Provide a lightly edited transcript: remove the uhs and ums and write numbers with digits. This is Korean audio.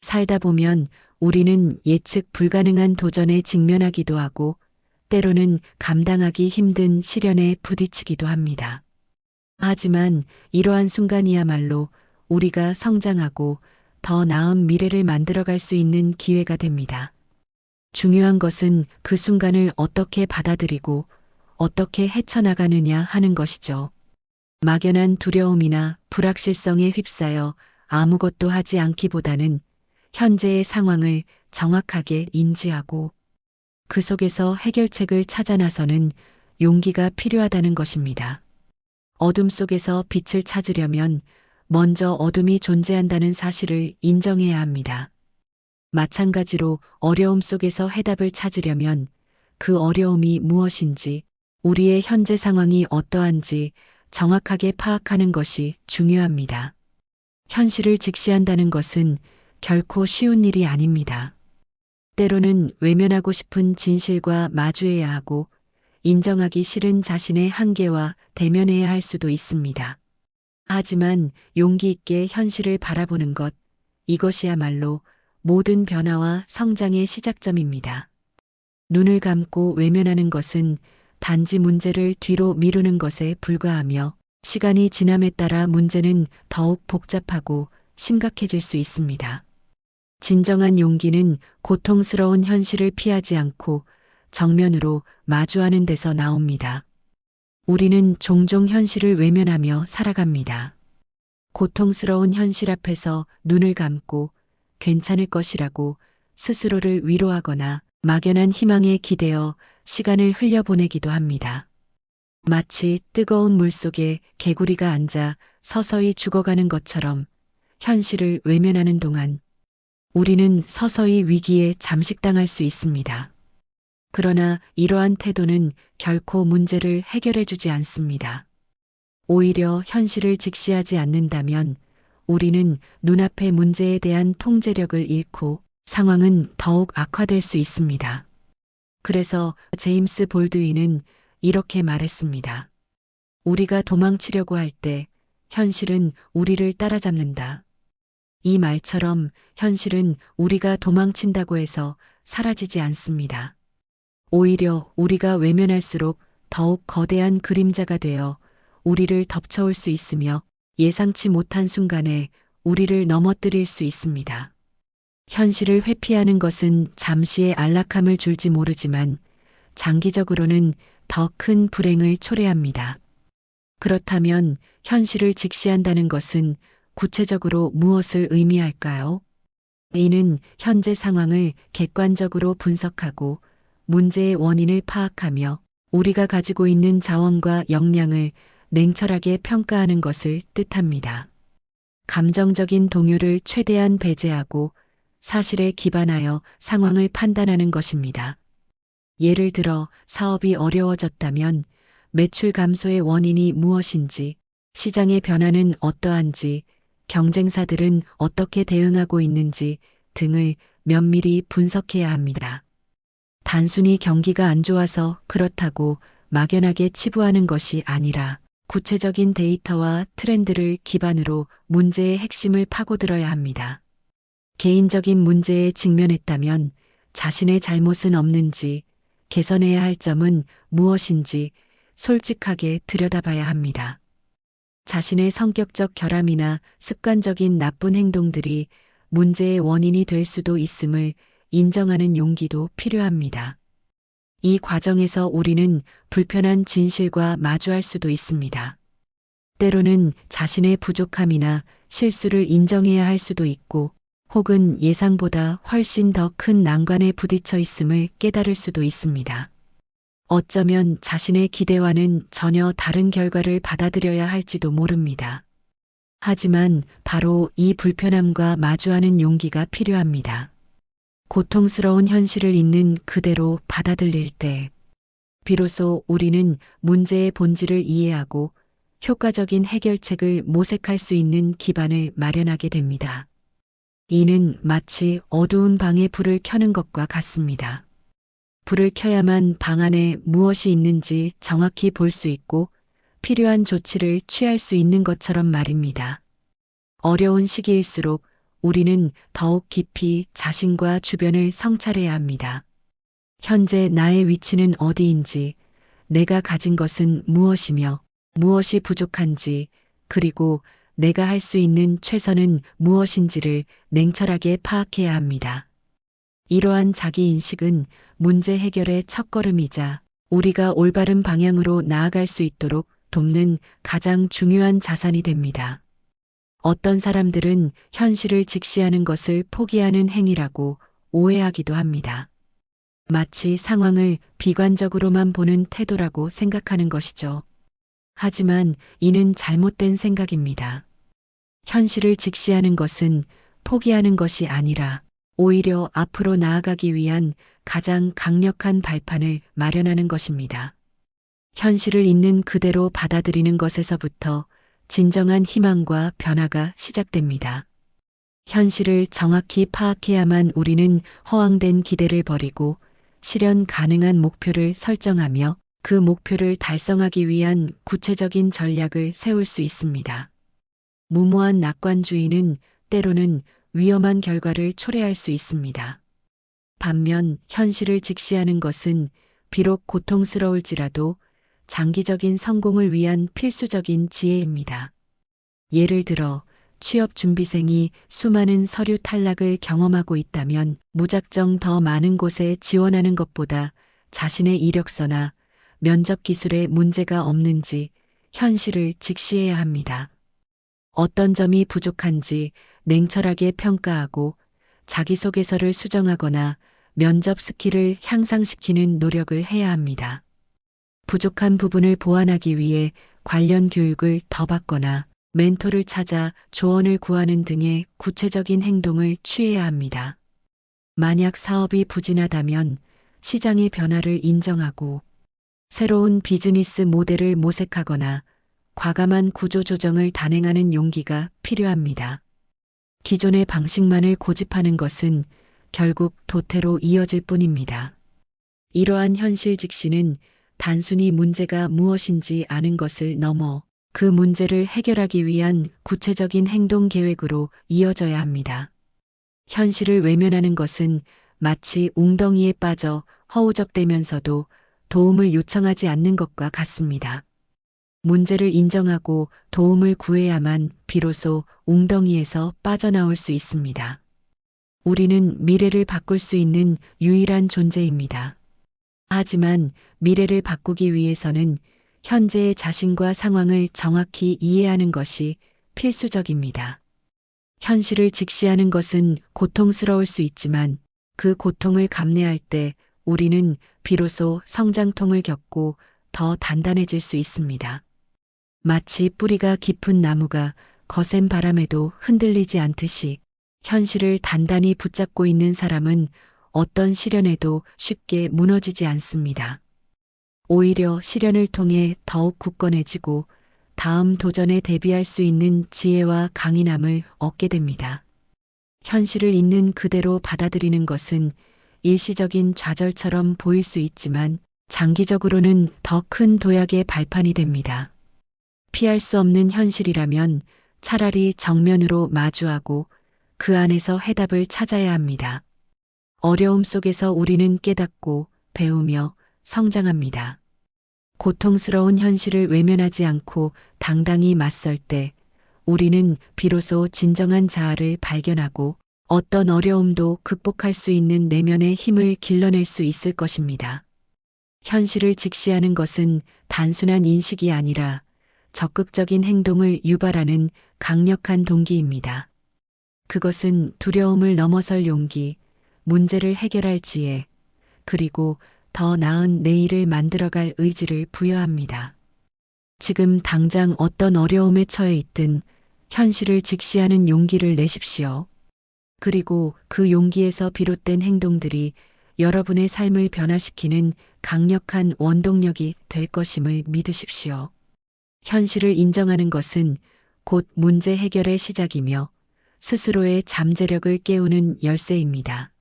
살다 보면 우리는 예측 불가능한 도전에 직면하기도 하고 때로는 감당하기 힘든 시련에 부딪히기도 합니다. 하지만 이러한 순간이야말로 우리가 성장하고 더 나은 미래를 만들어갈 수 있는 기회가 됩니다. 중요한 것은 그 순간을 어떻게 받아들이고 어떻게 헤쳐나가느냐 하는 것이죠. 막연한 두려움이나 불확실성에 휩싸여 아무것도 하지 않기보다는 현재의 상황을 정확하게 인지하고 그 속에서 해결책을 찾아 나서는 용기가 필요하다는 것입니다. 어둠 속에서 빛을 찾으려면 먼저 어둠이 존재한다는 사실을 인정해야 합니다. 마찬가지로 어려움 속에서 해답을 찾으려면 그 어려움이 무엇인지, 우리의 현재 상황이 어떠한지 정확하게 파악하는 것이 중요합니다. 현실을 직시한다는 것은 결코 쉬운 일이 아닙니다. 때로는 외면하고 싶은 진실과 마주해야 하고 인정하기 싫은 자신의 한계와 대면해야 할 수도 있습니다. 하지만 용기 있게 현실을 바라보는 것, 이것이야말로 모든 변화와 성장의 시작점입니다. 눈을 감고 외면하는 것은 단지 문제를 뒤로 미루는 것에 불과하며 시간이 지남에 따라 문제는 더욱 복잡하고 심각해질 수 있습니다. 진정한 용기는 고통스러운 현실을 피하지 않고 정면으로 마주하는 데서 나옵니다. 우리는 종종 현실을 외면하며 살아갑니다. 고통스러운 현실 앞에서 눈을 감고 괜찮을 것이라고 스스로를 위로하거나 막연한 희망에 기대어 시간을 흘려보내기도 합니다. 마치 뜨거운 물 속에 개구리가 앉아 서서히 죽어가는 것처럼 현실을 외면하는 동안 우리는 서서히 위기에 잠식당할 수 있습니다. 그러나 이러한 태도는 결코 문제를 해결해 주지 않습니다. 오히려 현실을 직시하지 않는다면 우리는 눈앞의 문제에 대한 통제력을 잃고 상황은 더욱 악화될 수 있습니다. 그래서 제임스 볼드윈은 이렇게 말했습니다. 우리가 도망치려고 할 때 현실은 우리를 따라잡는다. 이 말처럼 현실은 우리가 도망친다고 해서 사라지지 않습니다. 오히려 우리가 외면할수록 더욱 거대한 그림자가 되어 우리를 덮쳐올 수 있으며 예상치 못한 순간에 우리를 넘어뜨릴 수 있습니다. 현실을 회피하는 것은 잠시의 안락함을 줄지 모르지만 장기적으로는 더 큰 불행을 초래합니다. 그렇다면 현실을 직시한다는 것은 구체적으로 무엇을 의미할까요? A는 현재 상황을 객관적으로 분석하고 문제의 원인을 파악하며 우리가 가지고 있는 자원과 역량을 냉철하게 평가하는 것을 뜻합니다. 감정적인 동요를 최대한 배제하고 사실에 기반하여 상황을 판단하는 것입니다. 예를 들어 사업이 어려워졌다면 매출 감소의 원인이 무엇인지, 시장의 변화는 어떠한지, 경쟁사들은 어떻게 대응하고 있는지 등을 면밀히 분석해야 합니다. 단순히 경기가 안 좋아서 그렇다고 막연하게 치부하는 것이 아니라 구체적인 데이터와 트렌드를 기반으로 문제의 핵심을 파고들어야 합니다. 개인적인 문제에 직면했다면 자신의 잘못은 없는지, 개선해야 할 점은 무엇인지 솔직하게 들여다봐야 합니다. 자신의 성격적 결함이나 습관적인 나쁜 행동들이 문제의 원인이 될 수도 있음을 인정하는 용기도 필요합니다. 이 과정에서 우리는 불편한 진실과 마주할 수도 있습니다. 때로는 자신의 부족함이나 실수를 인정해야 할 수도 있고, 혹은 예상보다 훨씬 더 큰 난관에 부딪혀 있음을 깨달을 수도 있습니다. 어쩌면 자신의 기대와는 전혀 다른 결과를 받아들여야 할지도 모릅니다. 하지만 바로 이 불편함과 마주하는 용기가 필요합니다. 고통스러운 현실을 있는 그대로 받아들일 때, 비로소 우리는 문제의 본질을 이해하고 효과적인 해결책을 모색할 수 있는 기반을 마련하게 됩니다. 이는 마치 어두운 방에 불을 켜는 것과 같습니다. 불을 켜야만 방 안에 무엇이 있는지 정확히 볼 수 있고 필요한 조치를 취할 수 있는 것처럼 말입니다. 어려운 시기일수록 우리는 더욱 깊이 자신과 주변을 성찰해야 합니다. 현재 나의 위치는 어디인지, 내가 가진 것은 무엇이며 무엇이 부족한지, 그리고 내가 할 수 있는 최선은 무엇인지를 냉철하게 파악해야 합니다. 이러한 자기인식은 문제 해결의 첫걸음이자 우리가 올바른 방향으로 나아갈 수 있도록 돕는 가장 중요한 자산이 됩니다. 어떤 사람들은 현실을 직시하는 것을 포기하는 행위라고 오해하기도 합니다. 마치 상황을 비관적으로만 보는 태도라고 생각하는 것이죠. 하지만 이는 잘못된 생각입니다. 현실을 직시하는 것은 포기하는 것이 아니라 오히려 앞으로 나아가기 위한 가장 강력한 발판을 마련하는 것입니다. 현실을 있는 그대로 받아들이는 것에서부터 진정한 희망과 변화가 시작됩니다. 현실을 정확히 파악해야만 우리는 허황된 기대를 버리고 실현 가능한 목표를 설정하며 그 목표를 달성하기 위한 구체적인 전략을 세울 수 있습니다. 무모한 낙관주의는 때로는 위험한 결과를 초래할 수 있습니다. 반면 현실을 직시하는 것은 비록 고통스러울지라도 장기적인 성공을 위한 필수적인 지혜입니다. 예를 들어 취업 준비생이 수많은 서류 탈락을 경험하고 있다면 무작정 더 많은 곳에 지원하는 것보다 자신의 이력서나 면접 기술에 문제가 없는지 현실을 직시해야 합니다. 어떤 점이 부족한지 냉철하게 평가하고 자기소개서를 수정하거나 면접 스킬을 향상시키는 노력을 해야 합니다. 부족한 부분을 보완하기 위해 관련 교육을 더 받거나 멘토를 찾아 조언을 구하는 등의 구체적인 행동을 취해야 합니다. 만약 사업이 부진하다면 시장의 변화를 인정하고 새로운 비즈니스 모델을 모색하거나 과감한 구조 조정을 단행하는 용기가 필요합니다. 기존의 방식만을 고집하는 것은 결국 도태로 이어질 뿐입니다. 이러한 현실 직시는 단순히 문제가 무엇인지 아는 것을 넘어 그 문제를 해결하기 위한 구체적인 행동 계획으로 이어져야 합니다. 현실을 외면하는 것은 마치 웅덩이에 빠져 허우적대면서도 도움을 요청하지 않는 것과 같습니다. 문제를 인정하고 도움을 구해야만 비로소 웅덩이에서 빠져나올 수 있습니다. 우리는 미래를 바꿀 수 있는 유일한 존재입니다. 하지만 미래를 바꾸기 위해서는 현재의 자신과 상황을 정확히 이해하는 것이 필수적입니다. 현실을 직시하는 것은 고통스러울 수 있지만 그 고통을 감내할 때 우리는 비로소 성장통을 겪고 더 단단해질 수 있습니다. 마치 뿌리가 깊은 나무가 거센 바람에도 흔들리지 않듯이 현실을 단단히 붙잡고 있는 사람은 어떤 시련에도 쉽게 무너지지 않습니다. 오히려 시련을 통해 더욱 굳건해지고 다음 도전에 대비할 수 있는 지혜와 강인함을 얻게 됩니다. 현실을 있는 그대로 받아들이는 것은 일시적인 좌절처럼 보일 수 있지만 장기적으로는 더 큰 도약의 발판이 됩니다. 피할 수 없는 현실이라면 차라리 정면으로 마주하고 그 안에서 해답을 찾아야 합니다. 어려움 속에서 우리는 깨닫고 배우며 성장합니다. 고통스러운 현실을 외면하지 않고 당당히 맞설 때 우리는 비로소 진정한 자아를 발견하고 어떤 어려움도 극복할 수 있는 내면의 힘을 길러낼 수 있을 것입니다. 현실을 직시하는 것은 단순한 인식이 아니라 적극적인 행동을 유발하는 강력한 동기입니다. 그것은 두려움을 넘어설 용기, 문제를 해결할 지혜, 그리고 더 나은 내일을 만들어갈 의지를 부여합니다. 지금 당장 어떤 어려움에 처해 있든 현실을 직시하는 용기를 내십시오. 그리고 그 용기에서 비롯된 행동들이 여러분의 삶을 변화시키는 강력한 원동력이 될 것임을 믿으십시오. 현실을 인정하는 것은 곧 문제 해결의 시작이며 스스로의 잠재력을 깨우는 열쇠입니다.